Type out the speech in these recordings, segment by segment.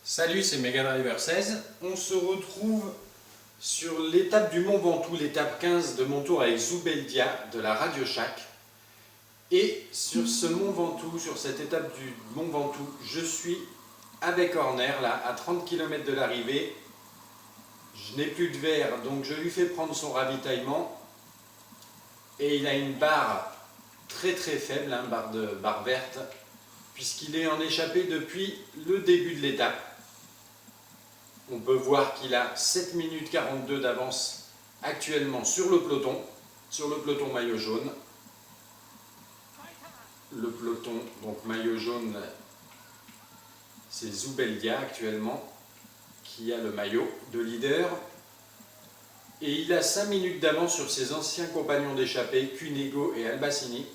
Salut, c'est Mega Driver 16. On se retrouve sur l'étape du Mont Ventoux, l'étape 15 de mon tour avec Zubeldia de la Radio Shack. Et sur ce Mont Ventoux, sur cette étape du Mont Ventoux, je suis avec Horner, là, à 30 km de l'arrivée. Je n'ai plus de verre, donc je lui fais prendre son ravitaillement. Et il a une barre très très faible, barre verte, puisqu'il est en échappée depuis le début de l'étape. On peut voir qu'il a 7 minutes 42 d'avance actuellement sur le peloton maillot jaune. Le peloton, donc maillot jaune, c'est Zubeldia actuellement, qui a le maillot de leader. Et il a 5 minutes d'avance sur ses anciens compagnons d'échappée, Cunego et Albacini.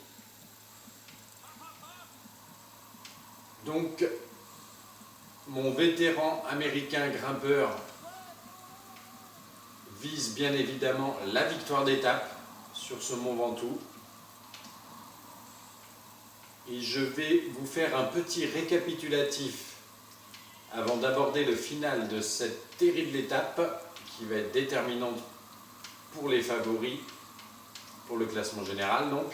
Donc, mon vétéran américain grimpeur vise bien évidemment la victoire d'étape sur ce Mont Ventoux. Et je vais vous faire un petit récapitulatif avant d'aborder le final de cette terrible étape qui va être déterminante pour les favoris, pour le classement général donc.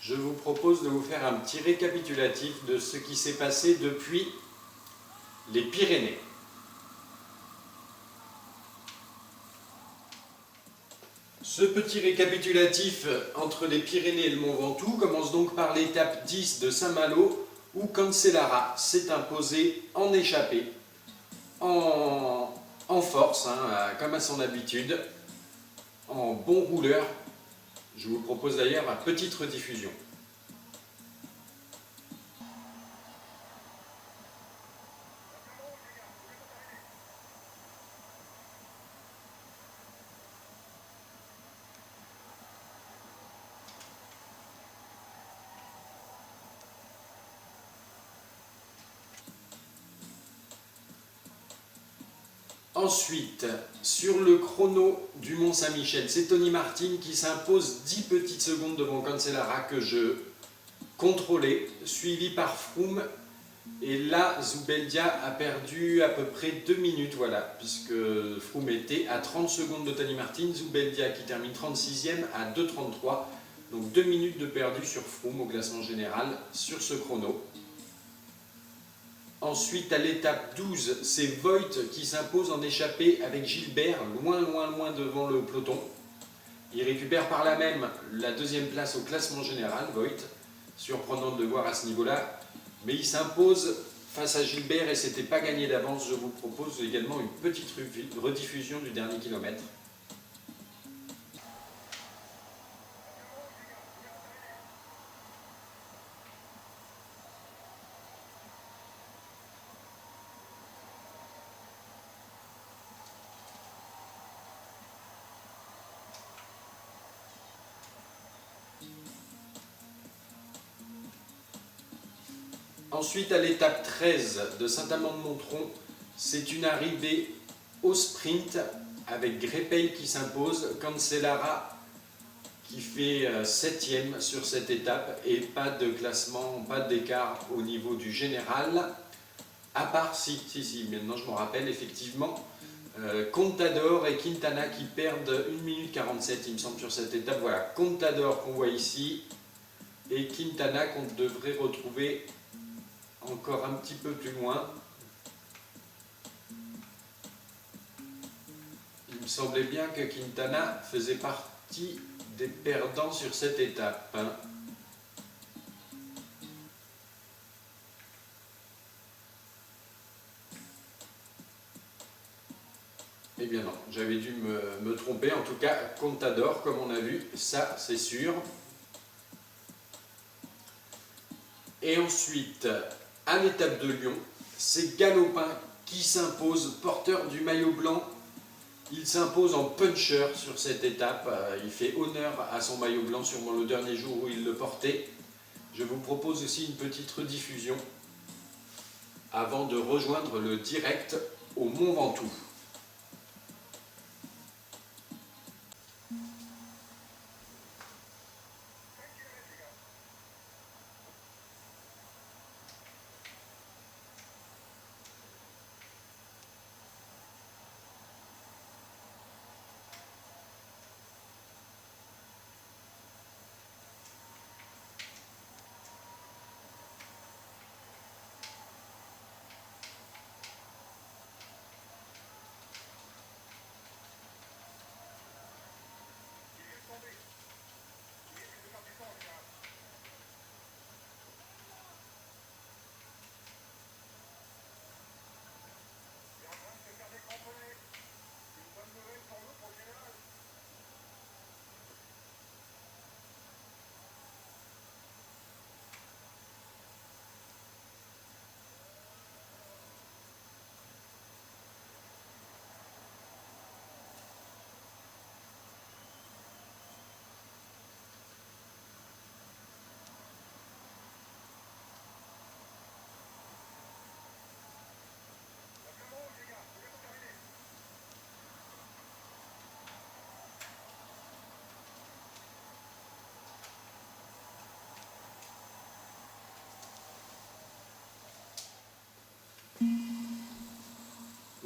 Je vous propose de vous faire un petit récapitulatif de ce qui s'est passé depuis les Pyrénées. Ce petit récapitulatif entre les Pyrénées et le Mont Ventoux commence donc par l'étape 10 de Saint-Malo où Cancellara s'est imposé en échappée, en force, comme à son habitude, en bon rouleur. Je vous propose d'ailleurs ma petite rediffusion. Ensuite, sur le chrono du Mont Saint-Michel, c'est Tony Martin qui s'impose 10 petites secondes devant Cancellara que je contrôlais, suivi par Froome. Et là, Zubeldia a perdu à peu près 2 minutes, voilà, puisque Froome était à 30 secondes de Tony Martin, Zubeldia qui termine 36e à 2,33. Donc 2 minutes de perdu sur Froome au classement général sur ce chrono. Ensuite, à l'étape 12, c'est Voigt qui s'impose en échappée avec Gilbert, loin devant le peloton. Il récupère par là même la deuxième place au classement général, Voigt. Surprenant de le voir à ce niveau-là. Mais il s'impose face à Gilbert et c'était pas gagné d'avance. Je vous propose également une petite rediffusion du dernier kilomètre. Ensuite, à l'étape 13 de Saint-Amand-de-Montron, c'est une arrivée au sprint avec Greipel qui s'impose, Cancellara qui fait 7e sur cette étape et pas de classement, pas d'écart au niveau du général. À part, si, maintenant je me rappelle effectivement, Contador et Quintana qui perdent 1 minute 47 il me semble sur cette étape. Voilà, Contador qu'on voit ici et Quintana qu'on devrait retrouver encore un petit peu plus loin. Il me semblait bien que Quintana faisait partie des perdants sur cette étape. Eh bien non, j'avais dû me tromper. En tout cas, Contador, comme on a vu, ça c'est sûr. Et ensuite, à l'étape de Lyon, c'est Galopin qui s'impose, porteur du maillot blanc. Il s'impose en puncher sur cette étape. Il fait honneur à son maillot blanc, sûrement le dernier jour où il le portait. Je vous propose aussi une petite rediffusion avant de rejoindre le direct au Mont Ventoux.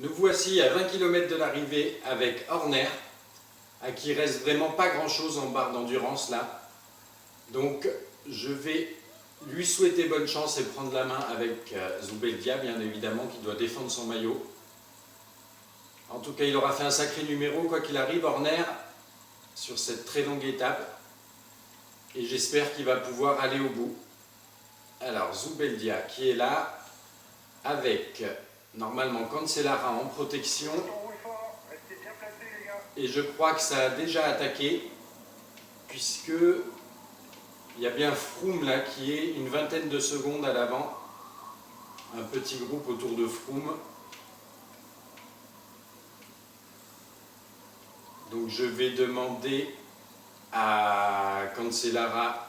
Nous voici à 20 km de l'arrivée avec Horner, à qui il reste vraiment pas grand chose en barre d'endurance là. Donc je vais lui souhaiter bonne chance et prendre la main avec Zubeldia, bien évidemment, qui doit défendre son maillot. En tout cas, il aura fait un sacré numéro, quoi qu'il arrive, Horner, sur cette très longue étape. Et j'espère qu'il va pouvoir aller au bout. Alors, Zubeldia qui est là, avec normalement Cancellara en protection. Et je crois que ça a déjà attaqué, puisque il y a bien Froome là qui est une vingtaine de secondes à l'avant. Un petit groupe autour de Froome. Donc je vais demander à Cancellara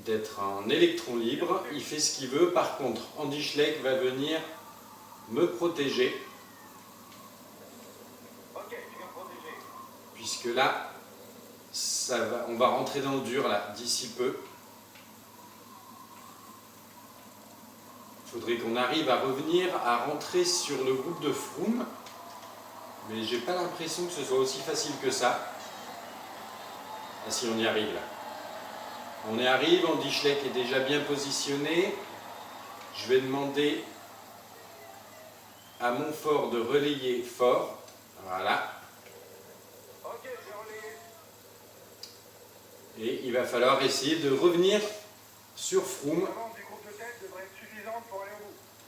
d'être en électron libre. Il fait ce qu'il veut. Par contre, Andy Schleck va venir me protéger. Puisque là, on va rentrer dans le dur là, d'ici peu. Il faudrait qu'on arrive à revenir, à rentrer sur le groupe de Froome. Mais j'ai pas l'impression que ce soit aussi facile que ça. Ah si, on y arrive là. On y arrive, Andy Schleck est déjà bien positionné. Je vais demander à Montfort de relayer fort. Voilà. Et il va falloir essayer de revenir sur Froome,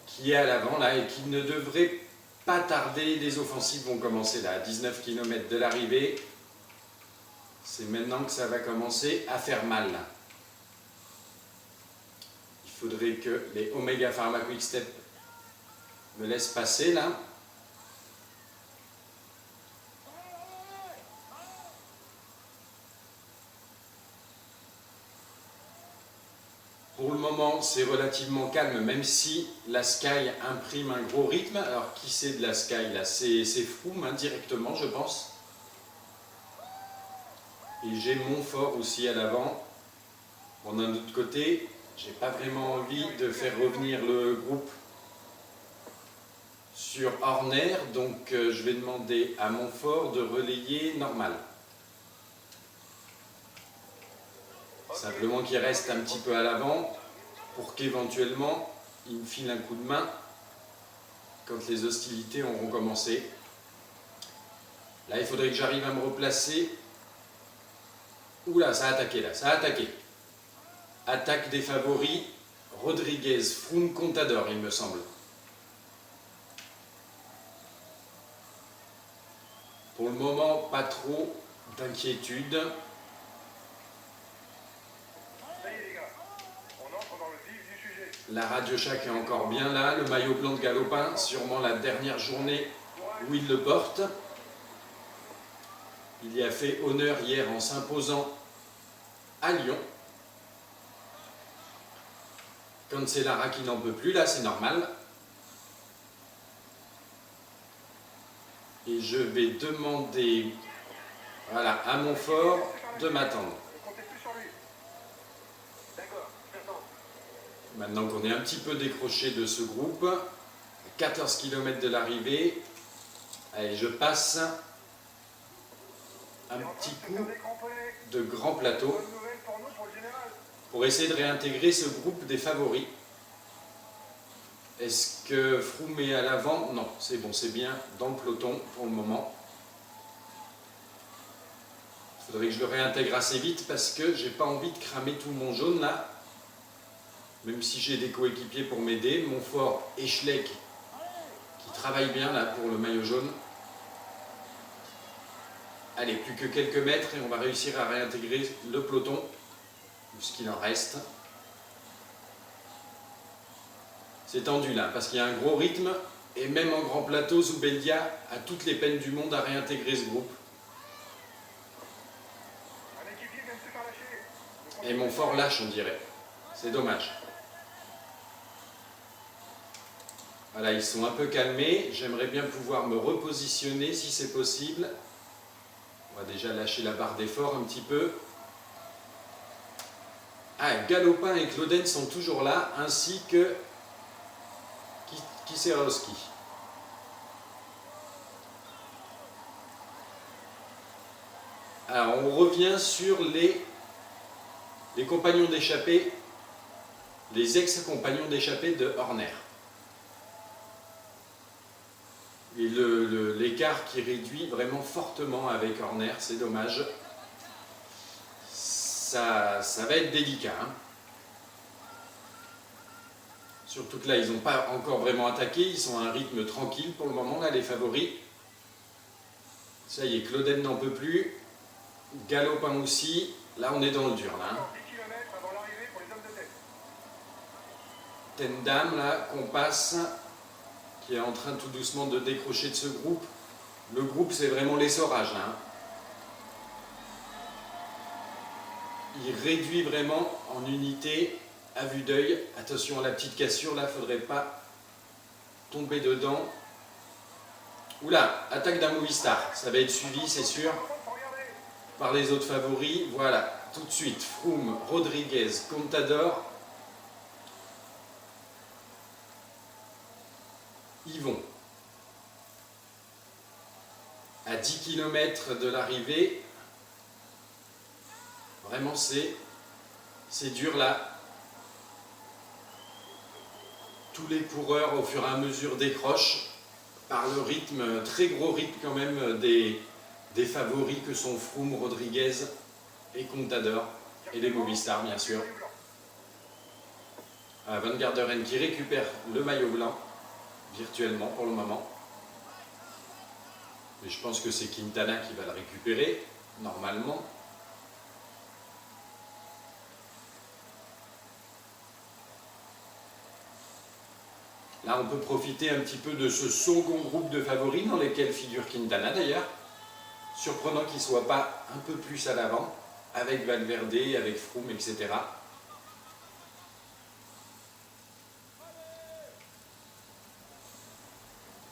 qui est à l'avant là et qui ne devrait pas tarder. Les offensives vont commencer là, à 19 km de l'arrivée. C'est maintenant que ça va commencer à faire mal. Il faudrait que les Omega Pharma Quick Step me laissent passer là. Pour le moment, c'est relativement calme, même si la Sky imprime un gros rythme. Alors, qui c'est de la Sky là? C'est Froome, directement, je pense. Et j'ai Montfort aussi à l'avant. Bon, d'un autre côté, j'ai pas vraiment envie de faire revenir le groupe sur Horner, donc je vais demander à Montfort de relayer normal. Simplement qu'il reste un petit peu à l'avant pour qu'éventuellement il me file un coup de main quand les hostilités auront commencé. Là, il faudrait que j'arrive à me replacer. Oula, ça a attaqué là, ça a attaqué. Attaque des favoris, Rodriguez, Froome, Contador, il me semble. Pour le moment, pas trop d'inquiétude. La Radio Shack est encore bien là, le maillot blanc de Galopin, sûrement la dernière journée où il le porte. Il y a fait honneur hier en s'imposant à Lyon. Cancellara qui n'en peut plus, là c'est normal. Et je vais demander voilà, à Montfort de m'attendre. Maintenant qu'on est un petit peu décroché de ce groupe, 14 km de l'arrivée, allez, je passe un petit coup de grand plateau pour essayer de réintégrer ce groupe des favoris. Est-ce que Froome est à l'avant? Non, c'est bon, c'est bien dans le peloton pour le moment. Il faudrait que je le réintègre assez vite parce que j'ai pas envie de cramer tout mon jaune là. Même si j'ai des coéquipiers pour m'aider, Montfort et Schleck qui travaillent bien là pour le maillot jaune. Allez, plus que quelques mètres et on va réussir à réintégrer le peloton, ou ce qu'il en reste. C'est tendu là, parce qu'il y a un gros rythme, et même en grand plateau, Zubeldia a toutes les peines du monde à réintégrer ce groupe. Et Montfort lâche, on dirait. C'est dommage. Voilà, ils sont un peu calmés. J'aimerais bien pouvoir me repositionner si c'est possible. On va déjà lâcher la barre d'effort un petit peu. Ah, Galopin et Claudel sont toujours là, ainsi que Kieserowski. Alors on revient sur les compagnons d'échappée, les ex-compagnons d'échappée de Horner. Et l'écart qui réduit vraiment fortement avec Horner, c'est dommage. Ça va être délicat. Hein. Surtout que là, ils n'ont pas encore vraiment attaqué, ils sont à un rythme tranquille pour le moment, là, les favoris. Ça y est, Claudel n'en peut plus. Galopin aussi. Là, on est dans le dur, là. Hein. Tendam, là, qu'on passe, qui est en train tout doucement de décrocher de ce groupe. Le groupe, c'est vraiment l'essorage, là. Hein. Il réduit vraiment en unité à vue d'œil. Attention à la petite cassure, là, il ne faudrait pas tomber dedans. Oula, attaque d'un Movistar. Ça va être suivi, c'est sûr, par les autres favoris. Voilà, tout de suite, Froome, Rodriguez, Contador. Ils vont à 10 km de l'arrivée. Vraiment, c'est dur là. Tous les coureurs, au fur et à mesure, décrochent par le rythme, très gros rythme quand même, des favoris que sont Froome, Rodriguez et Contador, et les Movistar, bien sûr. Van Garderen qui récupère le maillot blanc, virtuellement pour le moment. Mais je pense que c'est Quintana qui va le récupérer, normalement. Là, on peut profiter un petit peu de ce second groupe de favoris dans lesquels figure Quintana d'ailleurs. Surprenant qu'il ne soit pas un peu plus à l'avant, avec Valverde, avec Froome, etc.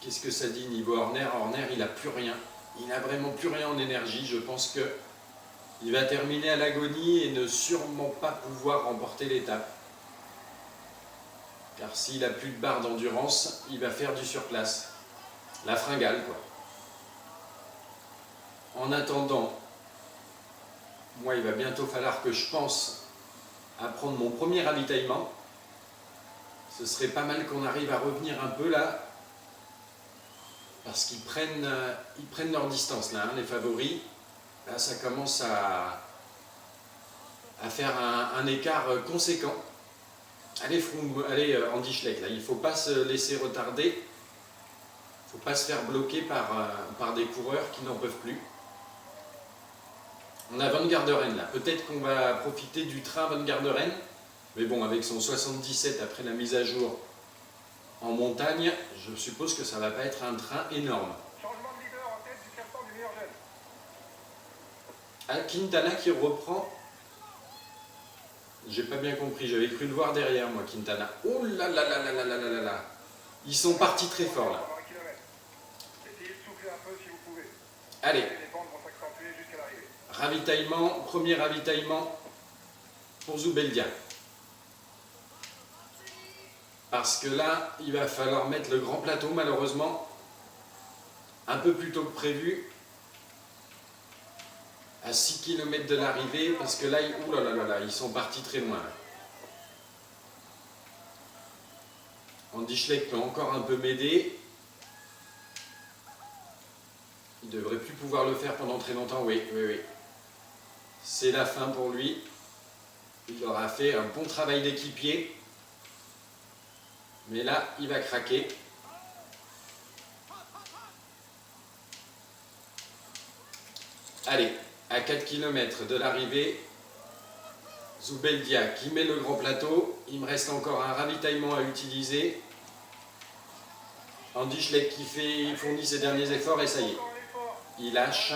Qu'est-ce que ça dit niveau Horner? Horner, il n'a plus rien. Il n'a vraiment plus rien en énergie. Je pense qu'il va terminer à l'agonie et ne sûrement pas pouvoir remporter l'étape. Car s'il n'a plus de barre d'endurance, il va faire du surplace. La fringale, quoi. En attendant, moi, il va bientôt falloir que je pense à prendre mon premier ravitaillement. Ce serait pas mal qu'on arrive à revenir un peu là, parce qu'ils prennent leur distance là, hein, les favoris. Là, ça commence à faire un écart conséquent. Allez, Froome, allez, Andy Schleck, là, il ne faut pas se laisser retarder. Il ne faut pas se faire bloquer par des coureurs qui n'en peuvent plus. On a Van Garderen là. Peut-être qu'on va profiter du train Van Garderen. Mais bon, avec son 77 après la mise à jour en montagne, je suppose que ça ne va pas être un train énorme. Changement de leader en tête du classement du meilleur jeune. Quintana qui reprend. J'ai pas bien compris, j'avais cru le voir derrière moi, Quintana. Oh là là là là là là là là. Ils sont partis très fort là. Essayez de souffler un peu si vous pouvez. Allez. Les pentes vont s'accentuer jusqu'à l'arrivée. Ravitaillement, premier ravitaillement pour Zubeldia. Parce que là, il va falloir mettre le grand plateau malheureusement un peu plus tôt que prévu. À 6 km de l'arrivée, parce que là, ouh là là là là, ils sont partis très loin. Andy Schleck peut encore un peu m'aider. Il ne devrait plus pouvoir le faire pendant très longtemps, oui, oui, oui. C'est la fin pour lui. Il aura fait un bon travail d'équipier. Mais là, il va craquer. Allez, à 4 km de l'arrivée, Zubeldia qui met le grand plateau. Il me reste encore un ravitaillement à utiliser. Andy Schleck qui fournit ses derniers efforts et ça y est. Il lâche.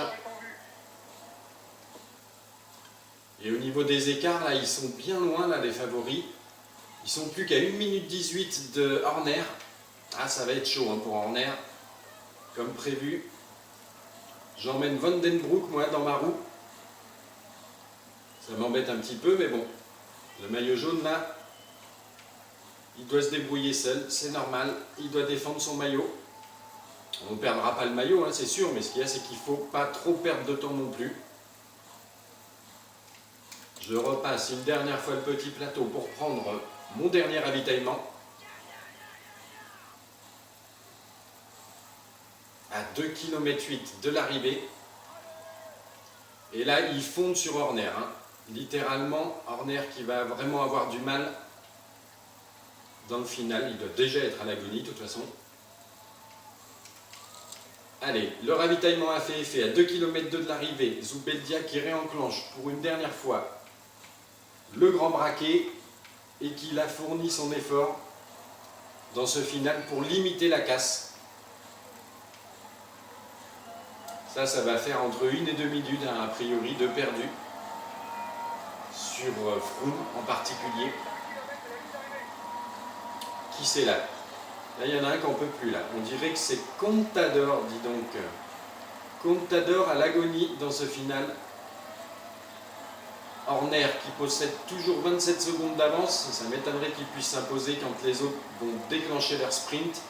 Et au niveau des écarts, là, ils sont bien loin, là, les favoris. Ils sont plus qu'à 1 minute 18 de Horner. Ah, ça va être chaud hein, pour Horner, comme prévu. J'emmène Van den Broek, moi, dans ma roue. Ça m'embête un petit peu, mais bon. Le maillot jaune, là, Il doit se débrouiller seul, c'est normal. Il doit défendre son maillot. On ne perdra pas le maillot, hein, c'est sûr, mais ce qu'il y a, c'est qu'il ne faut pas trop perdre de temps non plus. Je repasse une dernière fois le petit plateau pour prendre mon dernier ravitaillement. À 2,8 km de l'arrivée. Et là, il fonde sur Horner. Hein. Littéralement, Horner qui va vraiment avoir du mal dans le final. Il doit déjà être à l'agonie, de toute façon. Allez, le ravitaillement a fait effet à 2,2 km de l'arrivée. Zubeldia qui réenclenche pour une dernière fois le grand braquet et qui a fourni son effort dans ce final pour limiter la casse. Ça va faire entre 1 et 2 minutes, hein, a priori, de perdu sur Froome en particulier. Qui c'est là? Là, il y en a un qu'on ne peut plus, là. On dirait que c'est Contador, dis donc. Contador à l'agonie dans ce final. Horner qui possède toujours 27 secondes d'avance. Ça m'étonnerait qu'il puisse s'imposer quand les autres vont déclencher leur sprint.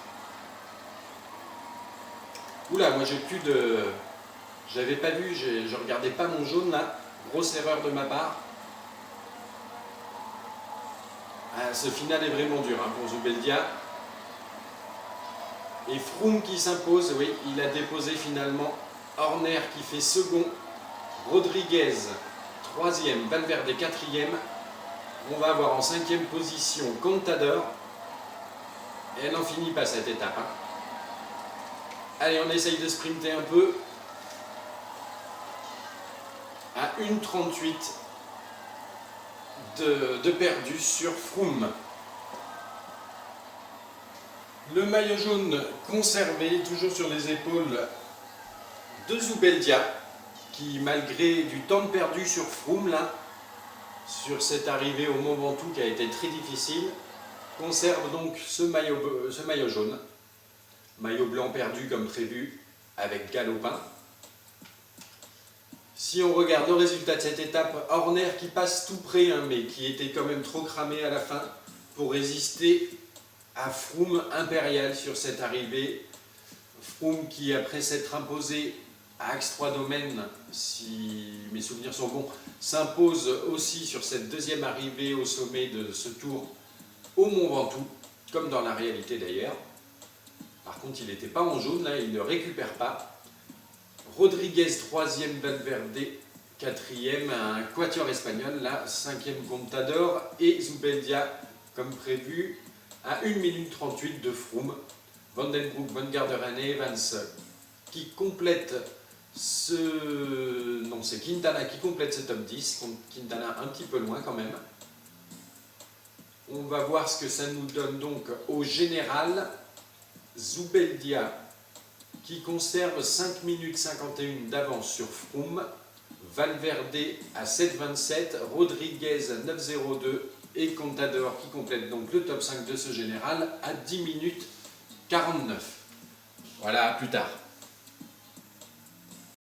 Oula, moi j'ai plus de... J'avais pas vu, je regardais pas mon jaune là. Grosse erreur de ma part. Ah, ce final est vraiment dur hein, pour Zubeldia. Et Froome qui s'impose, oui, il a déposé finalement Horner qui fait second, Rodriguez troisième, Valverde quatrième. On va avoir en cinquième position Contador. Et elle n'en finit pas cette étape. Hein. Allez, on essaye de sprinter un peu. À 1,38 de perdu sur Froome. Le maillot jaune conservé, toujours sur les épaules de Zubeldia, qui malgré du temps perdu sur Froome, là, sur cette arrivée au Mont Ventoux qui a été très difficile, conserve donc ce maillot jaune. Maillot blanc perdu comme prévu avec Galopin. Si on regarde le résultat de cette étape, Horner qui passe tout près, hein, mais qui était quand même trop cramé à la fin pour résister à Froome impérial sur cette arrivée. Froome qui, après s'être imposé à Axe 3 Domaines, si mes souvenirs sont bons, s'impose aussi sur cette deuxième arrivée au sommet de ce tour au Mont Ventoux, comme dans la réalité d'ailleurs. Par contre, il n'était pas en jaune, là, il ne récupère pas. Rodriguez 3e, Valverde 4e, un quatuor espagnol, là 5e Contador et Zubeldia comme prévu à 1 minute 38 de Froome. Van den Broek, Van Garderen et Evans qui complète ce... Non, c'est Quintana qui complète ce top 10, Quintana un petit peu loin quand même. On va voir ce que ça nous donne donc au général. Zubeldia qui conserve 5 minutes 51 d'avance sur Froome, Valverde à 7,27, Rodriguez à 9,02 et Contador qui complète donc le top 5 de ce général à 10 minutes 49. Voilà, à plus tard.